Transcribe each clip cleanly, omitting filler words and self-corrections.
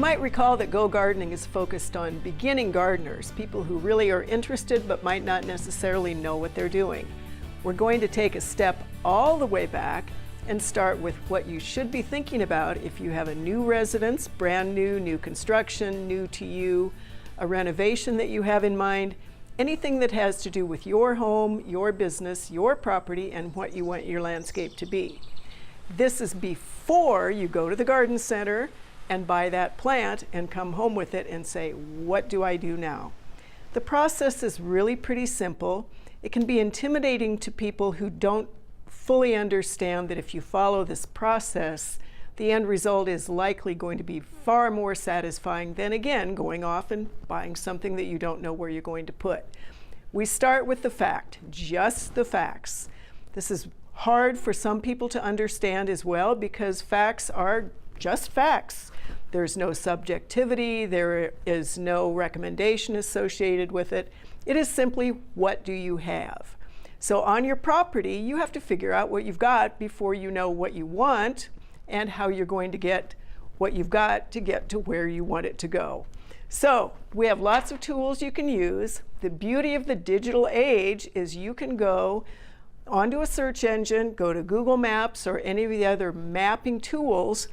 might recall that Go Gardening is focused on beginning gardeners, people who really are interested but might not necessarily know what they're doing. We're going to take a step all the way back and start with what you should be thinking about if you have a new residence, brand new, new construction, new to you, a renovation that you have in mind, anything that has to do with your home, your business, your property, and what you want your landscape to be. This is before you go to the garden center and buy that plant and come home with it and say, what do I do now? The process is really pretty simple. It can be intimidating to people who don't fully understand that if you follow this process, the end result is likely going to be far more satisfying than, again, going off and buying something that you don't know where you're going to put. We start with the fact, just the facts. This is hard for some people to understand as well because facts are just facts. There's no subjectivity, there is no recommendation associated with it. It is simply, what do you have? So on your property, you have to figure out what you've got before you know what you want and how you're going to get what you've got to get to where you want it to go. So we have lots of tools you can use. The beauty of the digital age is you can go onto a search engine, go to Google Maps or any of the other mapping tools,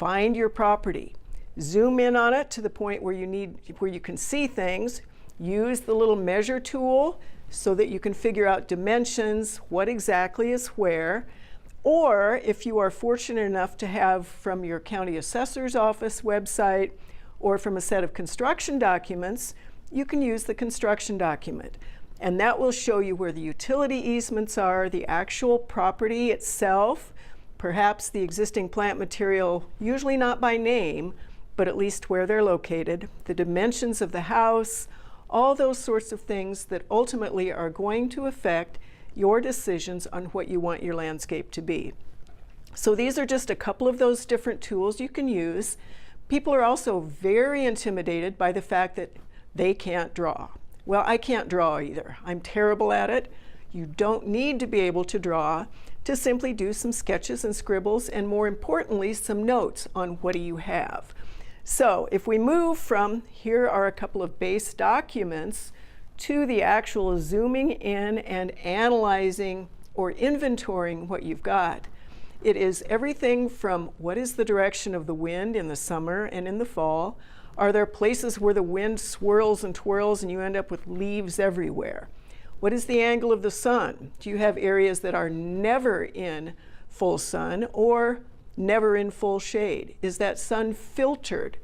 find your property, zoom in on it to the point where you can see things, use the little measure tool so that you can figure out dimensions, what exactly is where. Or if you are fortunate enough to have from your county assessor's office website or from a set of construction documents, you can use the construction document. And that will show you where the utility easements are, the actual property itself, perhaps the existing plant material, usually not by name, but at least where they're located, the dimensions of the house, all those sorts of things that ultimately are going to affect your decisions on what you want your landscape to be. So these are just a couple of those different tools you can use. People are also very intimidated by the fact that they can't draw. Well, I can't draw either. I'm terrible at it. You don't need to be able to draw to simply do some sketches and scribbles and, more importantly, some notes on what do you have. So if we move from here are a couple of base documents to the actual zooming in and analyzing or inventorying what you've got. It is everything from what is the direction of the wind in the summer and in the fall? Are there places where the wind swirls and twirls and you end up with leaves everywhere? What is the angle of the sun? Do you have areas that are never in full sun or never in full shade? Is that sun filtered?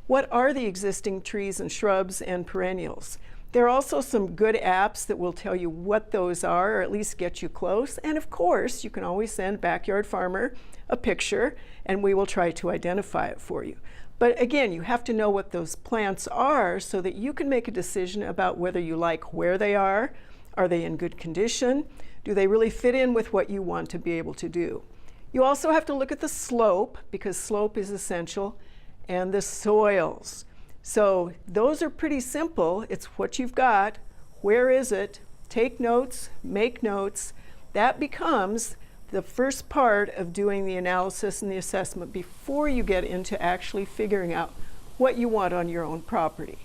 What are the existing trees and shrubs and perennials? There are also some good apps that will tell you what those are, or at least get you close. And of course, you can always send Backyard Farmer a picture and we will try to identify it for you. But again, you have to know what those plants are so that you can make a decision about whether you like where they are they in good condition, do they really fit in with what you want to be able to do. You also have to look at the slope, because slope is essential, and the soils. So those are pretty simple. It's what you've got, where is it, take notes, make notes. That becomes the first part of doing the analysis and the assessment before you get into actually figuring out what you want on your own property.